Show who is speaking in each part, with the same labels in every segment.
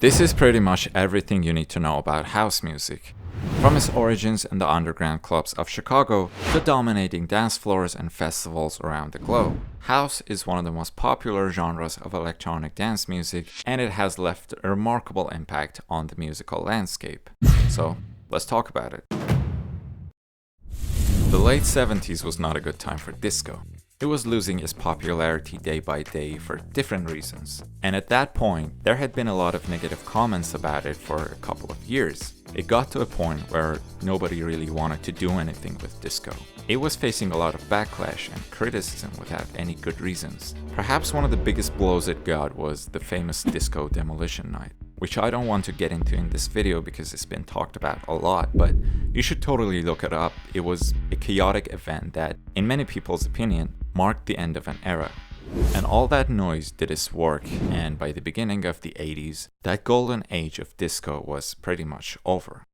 Speaker 1: This is pretty much everything you need to know about house music. From its origins in the underground clubs of Chicago to dominating dance floors and festivals around the globe, house is one of the most popular genres of electronic dance music, and it has left a remarkable impact on the musical landscape. So, let's talk about it. The late 70s was not a good time for disco. It was losing its popularity day by day for different reasons. And at that point, there had been a lot of negative comments about it for a couple of years. It got to a point where nobody really wanted to do anything with disco. It was facing a lot of backlash and criticism without any good reasons. Perhaps one of the biggest blows it got was the famous disco demolition night, which I don't want to get into in this video because it's been talked about a lot, but you should totally look it up. It was a chaotic event that, in many people's opinion, marked the end of an era. And all that noise did its work, and by the beginning of the 80s, that golden age of disco was pretty much over.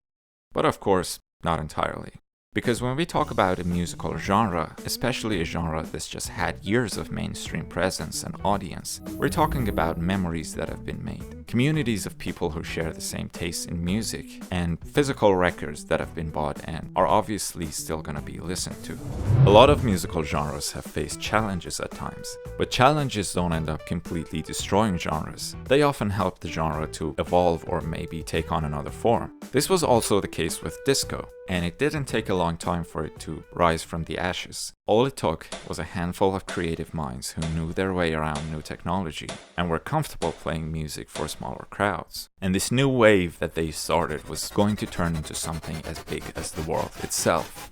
Speaker 1: But of course, not entirely. Because when we talk about a musical genre, especially a genre that's just had years of mainstream presence and audience, we're talking about memories that have been made, communities of people who share the same taste in music, and physical records that have been bought and are obviously still gonna be listened to. A lot of musical genres have faced challenges at times, but challenges don't end up completely destroying genres. They often help the genre to evolve or maybe take on another form. This was also the case with disco, and it didn't take a long time for it to rise from the ashes. All it took was a handful of creative minds who knew their way around new technology and were comfortable playing music for smaller crowds. And this new wave that they started was going to turn into something as big as the world itself.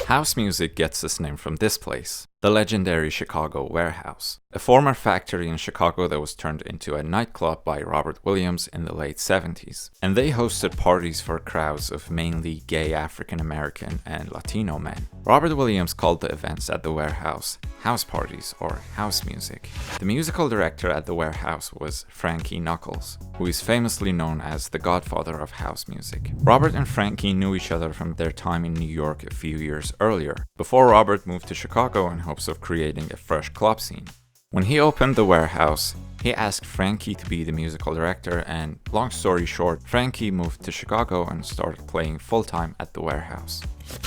Speaker 1: House music gets its name from this place, the legendary Chicago Warehouse, a former factory in Chicago that was turned into a nightclub by Robert Williams in the late 70s. And they hosted parties for crowds of mainly gay African American and Latino men. Robert Williams called the events at the Warehouse house parties or house music. The musical director at the Warehouse was Frankie Knuckles, who is famously known as the godfather of house music. Robert and Frankie knew each other from their time in New York a few years earlier, before Robert moved to Chicago in hopes of creating a fresh club scene. When he opened the Warehouse, he asked Frankie to be the musical director, and long story short, Frankie moved to Chicago and started playing full-time at the Warehouse.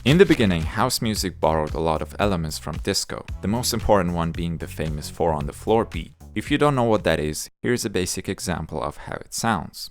Speaker 1: In the beginning, house music borrowed a lot of elements from disco, the most important one being the famous 4-on-the-floor beat. If you don't know what that is, here's a basic example of how it sounds.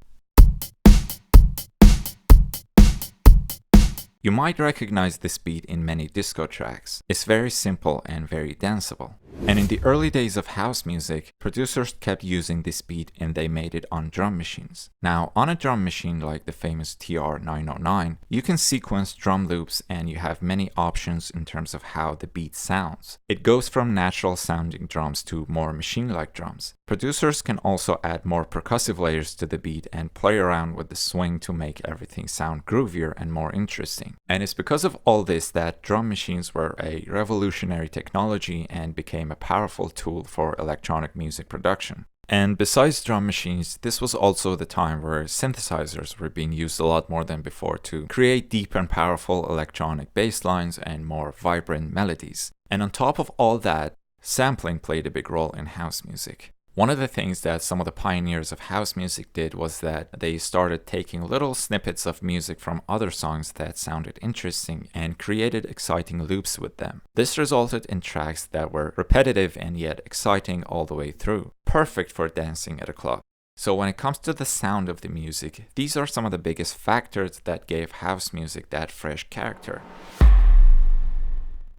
Speaker 1: You might recognize this beat in many disco tracks. It's very simple and very danceable. And in the early days of house music, producers kept using this beat and they made it on drum machines. Now, on a drum machine like the famous TR-909, you can sequence drum loops and you have many options in terms of how the beat sounds. It goes from natural sounding drums to more machine-like drums. Producers can also add more percussive layers to the beat and play around with the swing to make everything sound groovier and more interesting. And it's because of all this that drum machines were a revolutionary technology and became a powerful tool for electronic music production. And besides drum machines, this was also the time where synthesizers were being used a lot more than before to create deep and powerful electronic bass lines and more vibrant melodies. And on top of all that, sampling played a big role in house music. One of the things that some of the pioneers of house music did was that they started taking little snippets of music from other songs that sounded interesting and created exciting loops with them. This resulted in tracks that were repetitive and yet exciting all the way through, perfect for dancing at a club. So when it comes to the sound of the music, these are some of the biggest factors that gave house music that fresh character.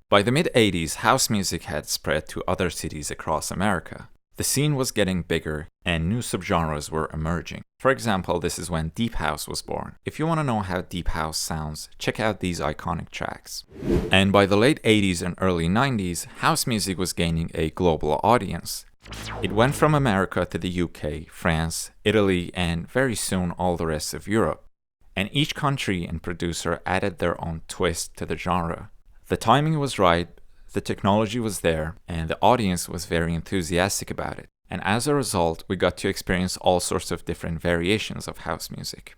Speaker 1: By the mid-80s, house music had spread to other cities across America. The scene was getting bigger and new subgenres were emerging. For example, this is when Deep House was born. If you want to know how Deep House sounds, check out these iconic tracks. And by the late 80s and early 90s, house music was gaining a global audience. It went from America to the UK, France, Italy, and very soon all the rest of Europe. And each country and producer added their own twist to the genre. The timing was right, the technology was there, and the audience was very enthusiastic about it. And as a result, we got to experience all sorts of different variations of house music.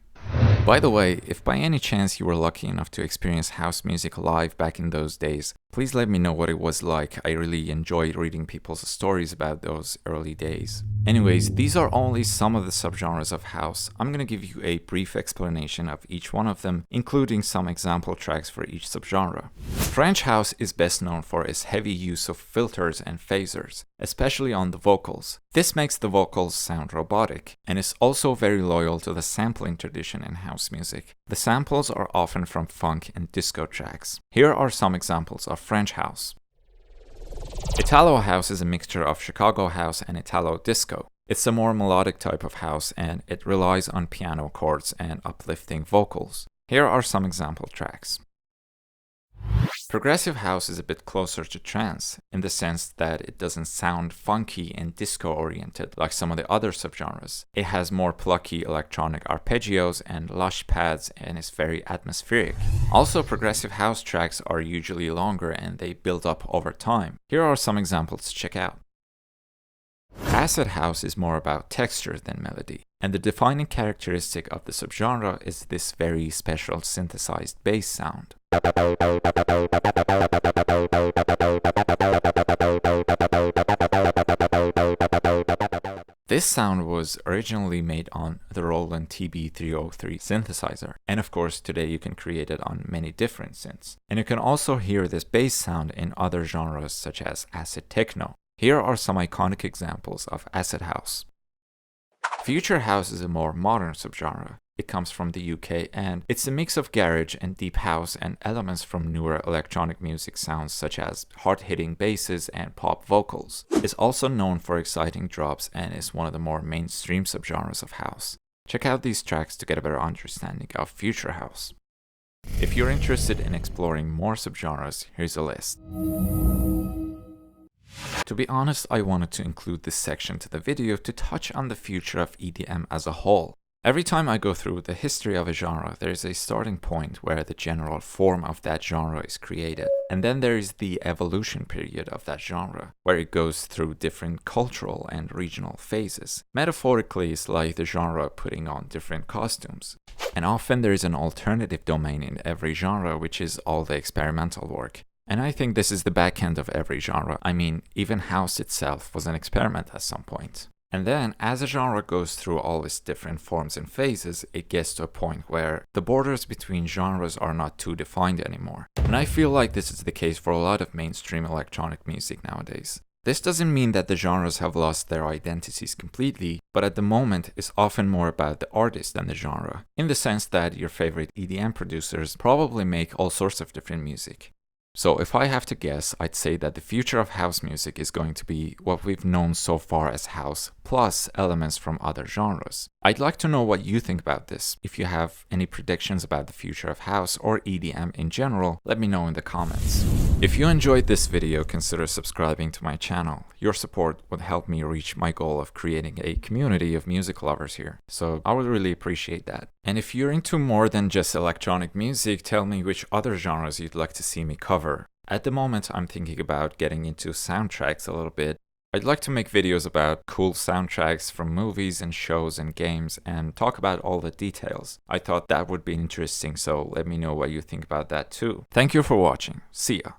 Speaker 1: By the way, if by any chance you were lucky enough to experience house music live back in those days, Please let me know what it was like. I really enjoyed reading people's stories about those early days. Anyways, these are only some of the subgenres of house. I'm gonna give you a brief explanation of each one of them, including some example tracks for each subgenre. French house is best known for its heavy use of filters and phasers, especially on the vocals. This makes the vocals sound robotic, and is also very loyal to the sampling tradition in house music. The samples are often from funk and disco tracks. Here are some examples of French house. Italo house is a mixture of Chicago house and Italo disco. It's a more melodic type of house, and it relies on piano chords and uplifting vocals. Here are some example tracks. Progressive house is a bit closer to trance, in the sense that it doesn't sound funky and disco-oriented like some of the other subgenres. It has more plucky electronic arpeggios and lush pads, and is very atmospheric. Also, progressive house tracks are usually longer and they build up over time. Here are some examples to check out. Acid house is more about texture than melody, and the defining characteristic of the subgenre is this very special synthesized bass sound. This sound was originally made on the Roland TB-303 synthesizer, and of course today you can create it on many different synths. And you can also hear this bass sound in other genres such as acid techno. Here are some iconic examples of acid house. Future house is a more modern subgenre. It comes from the UK, and it's a mix of garage and deep house and elements from newer electronic music sounds such as hard-hitting basses and pop vocals. It's also known for exciting drops and is one of the more mainstream subgenres of house. Check out these tracks to get a better understanding of future house. If you're interested in exploring more subgenres, here's a list. To be honest, I wanted to include this section to the video to touch on the future of EDM as a whole. Every time I go through the history of a genre, there is a starting point where the general form of that genre is created. And then there is the evolution period of that genre, where it goes through different cultural and regional phases. Metaphorically, it's like the genre putting on different costumes. And often there is an alternative domain in every genre, which is all the experimental work. And I think this is the back end of every genre. I mean, even house itself was an experiment at some point. And then, as a genre goes through all its different forms and phases, it gets to a point where the borders between genres are not too defined anymore. And I feel like this is the case for a lot of mainstream electronic music nowadays. This doesn't mean that the genres have lost their identities completely, but at the moment it's often more about the artist than the genre, in the sense that your favorite EDM producers probably make all sorts of different music. So if I have to guess, I'd say that the future of house music is going to be what we've known so far as house, plus elements from other genres. I'd like to know what you think about this. If you have any predictions about the future of house or EDM in general, let me know in the comments. If you enjoyed this video, consider subscribing to my channel. Your support would help me reach my goal of creating a community of music lovers here, so I would really appreciate that. And if you're into more than just electronic music, tell me which other genres you'd like to see me cover. At the moment, I'm thinking about getting into soundtracks a little bit. I'd like to make videos about cool soundtracks from movies and shows and games and talk about all the details. I thought that would be interesting, so let me know what you think about that too. Thank you for watching. See ya.